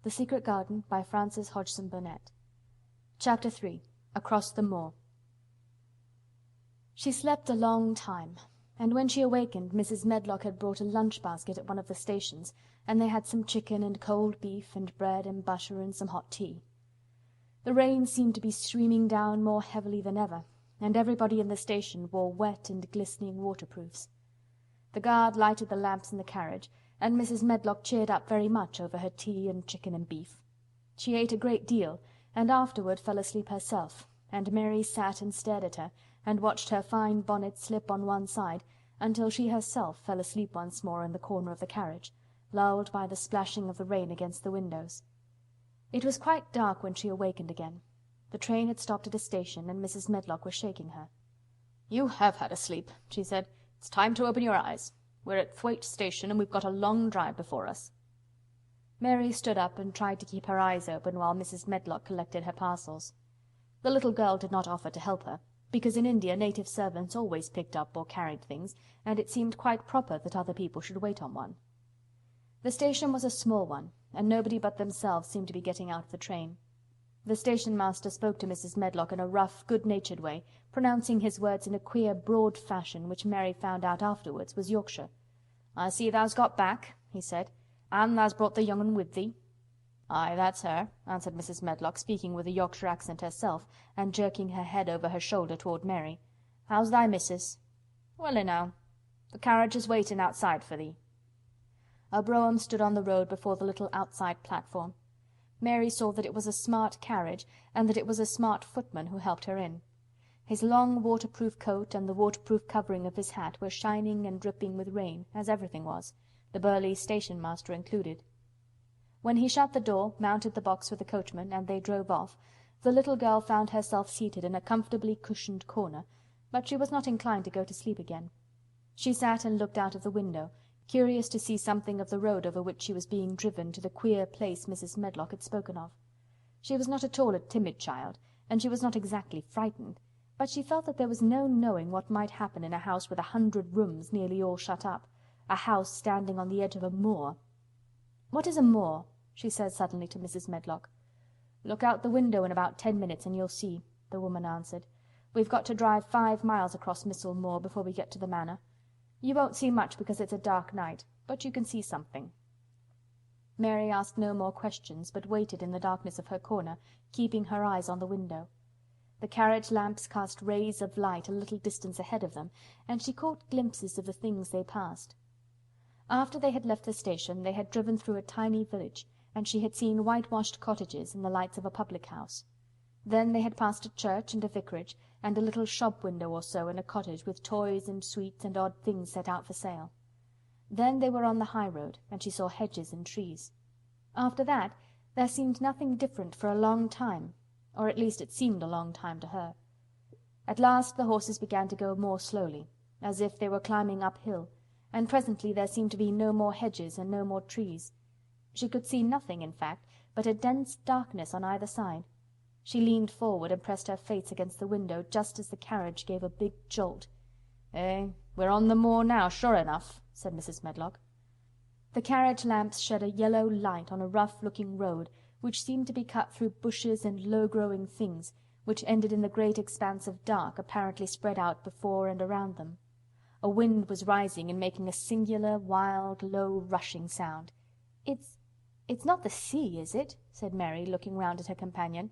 The Secret Garden by Frances Hodgson Barnett. Chapter 3. Across the Moor. She slept a long time, and when she awakened Mrs. Medlock had brought a lunch-basket at one of the stations, and they had some chicken and cold beef and bread and butter and some hot tea. The rain seemed to be streaming down more heavily than ever, and everybody in the station wore wet and glistening waterproofs. The guard lighted the lamps in the carriage, and Mrs. Medlock cheered up very much over her tea and chicken and beef. She ate a great deal, and afterward fell asleep herself, and Mary sat and stared at her, and watched her fine bonnet slip on one side, until she herself fell asleep once more in the corner of the carriage, lulled by the splashing of the rain against the windows. It was quite dark when she awakened again. The train had stopped at a station, and Mrs. Medlock was shaking her. "You have had a sleep," she said. "It's time to open your eyes. We're at Thwaite Station, and we've got a long drive before us." Mary stood up and tried to keep her eyes open while Mrs. Medlock collected her parcels. The little girl did not offer to help her, because in India native servants always picked up or carried things, and it seemed quite proper that other people should wait on one. The station was a small one, and nobody but themselves seemed to be getting out of the train. The station-master spoke to Mrs. Medlock in a rough, good-natured way, pronouncing his words in a queer, broad fashion which Mary found out afterwards was Yorkshire. "I see thou's got back," he said, "and thou's brought the young un with thee." "Aye, that's her," answered Mrs. Medlock, speaking with a Yorkshire accent herself, and jerking her head over her shoulder toward Mary. "How's thy missus?" "Well enow. The carriage is waiting outside for thee." A brougham stood on the road before the little outside platform. Mary saw that it was a smart carriage, and that it was a smart footman who helped her in. His long waterproof coat and the waterproof covering of his hat were shining and dripping with rain, as everything was, the burly station-master included. When he shut the door, mounted the box with the coachman, and they drove off, the little girl found herself seated in a comfortably cushioned corner, but she was not inclined to go to sleep again. She sat and looked out of the window, curious to see something of the road over which she was being driven to the queer place Mrs. Medlock had spoken of. She was not at all a timid child, and she was not exactly frightened, but she felt that there was no knowing what might happen in a house with 100 rooms nearly all shut up, a house standing on the edge of a moor. "What is a moor?" she said suddenly to Mrs. Medlock. "Look out the window in about 10 minutes and you'll see," the woman answered. "We've got to drive 5 miles across Missel Moor before we get to the manor. You won't see much because it's a dark night, but you can see something." Mary asked no more questions, but waited in the darkness of her corner, keeping her eyes on the window. The carriage lamps cast rays of light a little distance ahead of them, and she caught glimpses of the things they passed. After they had left the station they had driven through a tiny village, and she had seen whitewashed cottages and the lights of a public-house. Then they had passed a church and a vicarage, and a little shop window or so in a cottage with toys and sweets and odd things set out for sale. Then they were on the high road, and she saw hedges and trees. After that there seemed nothing different for a long time, or at least it seemed a long time to her. At last the horses began to go more slowly, as if they were climbing uphill, and presently there seemed to be no more hedges and no more trees. She could see nothing, in fact, but a dense darkness on either side. She leaned forward and pressed her face against the window just as the carriage gave a big jolt. "Eh, we're on the moor now, sure enough," said Mrs. Medlock. The carriage lamps shed a yellow light on a rough-looking road which seemed to be cut through bushes and low-growing things, which ended in the great expanse of dark apparently spread out before and around them. A wind was rising and making a singular, wild, low, rushing sound. It's not the sea, is it?" said Mary, looking round at her companion.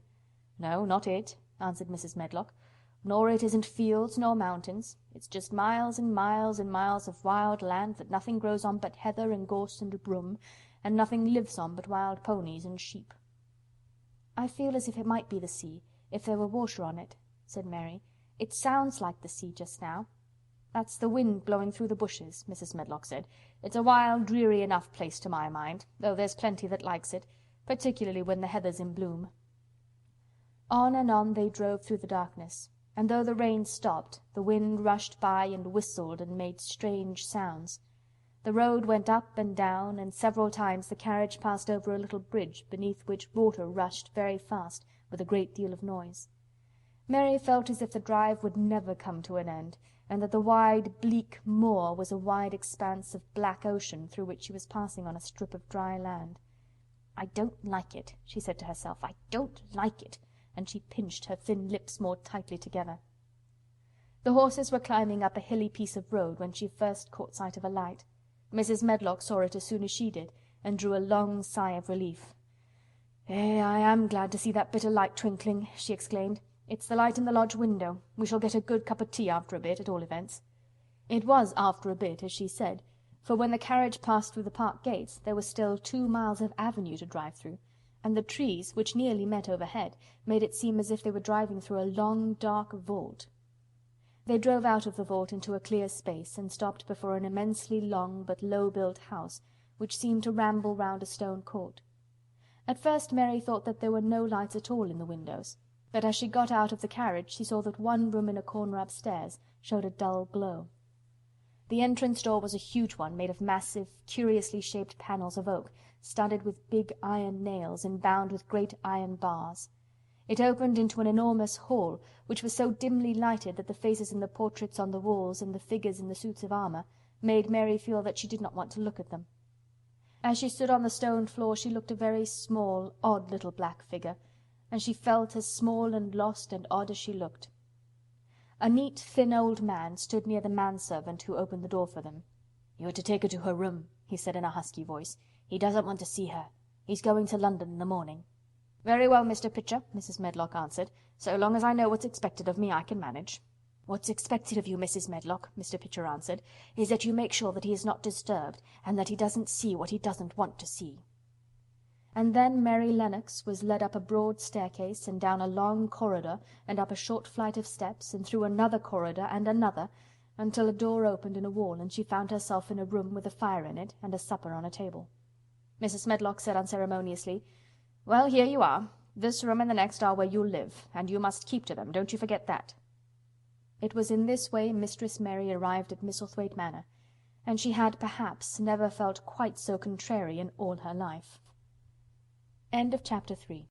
"No, not it," answered Mrs. Medlock. "Nor it isn't fields nor mountains. It's just miles and miles and miles of wild land that nothing grows on but heather and gorse and broom, and nothing lives on but wild ponies and sheep." "I feel as if it might be the sea, if there were water on it," said Mary. "It sounds like the sea just now." "That's the wind blowing through the bushes," Mrs. Medlock said. "It's a wild, dreary enough place to my mind, though there's plenty that likes it, particularly when the heather's in bloom." On and on they drove through the darkness, and though the rain stopped, the wind rushed by and whistled and made strange sounds. The road went up and down, and several times the carriage passed over a little bridge beneath which water rushed very fast, with a great deal of noise. Mary felt as if the drive would never come to an end, and that the wide, bleak moor was a wide expanse of black ocean through which she was passing on a strip of dry land. "I don't like it," she said to herself. "I don't like it," and she pinched her thin lips more tightly together. The horses were climbing up a hilly piece of road when she first caught sight of a light. Mrs. Medlock saw it as soon as she did, and drew a long sigh of relief. I am glad to see that bit of light twinkling," she exclaimed. "It's the light in the lodge window. We shall get a good cup of tea after a bit, at all events." It was after a bit, as she said, for when the carriage passed through the park gates there was still 2 miles of avenue to drive through, and the trees, which nearly met overhead, made it seem as if they were driving through a long, dark vault. They drove out of the vault into a clear space, and stopped before an immensely long but low-built house, which seemed to ramble round a stone court. At first Mary thought that there were no lights at all in the windows, but as she got out of the carriage she saw that one room in a corner upstairs showed a dull glow. The entrance door was a huge one, made of massive, curiously shaped panels of oak, studded with big iron nails and bound with great iron bars. It opened into an enormous hall, which was so dimly lighted that the faces in the portraits on the walls and the figures in the suits of armour made Mary feel that she did not want to look at them. As she stood on the stone floor she looked a very small, odd little black figure, and she felt as small and lost and odd as she looked. A neat, thin old man stood near the manservant who opened the door for them. "You're to take her to her room," he said in a husky voice. "He doesn't want to see her. He's going to London in the morning." "Very well, Mr. Pitcher," Mrs. Medlock answered. "So long as I know what's expected of me, I can manage." "What's expected of you, Mrs. Medlock," Mr. Pitcher answered, "is that you make sure that he is not disturbed, and that he doesn't see what he doesn't want to see." And then Mary Lennox was led up a broad staircase, and down a long corridor, and up a short flight of steps, and through another corridor and another, until a door opened in a wall, and she found herself in a room with a fire in it, and a supper on a table. Mrs. Medlock said unceremoniously, "Well, here you are. This room and the next are where you'll live, and you must keep to them, don't you forget that." It was in this way Mistress Mary arrived at Misselthwaite Manor, and she had, perhaps, never felt quite so contrary in all her life. End of Chapter 3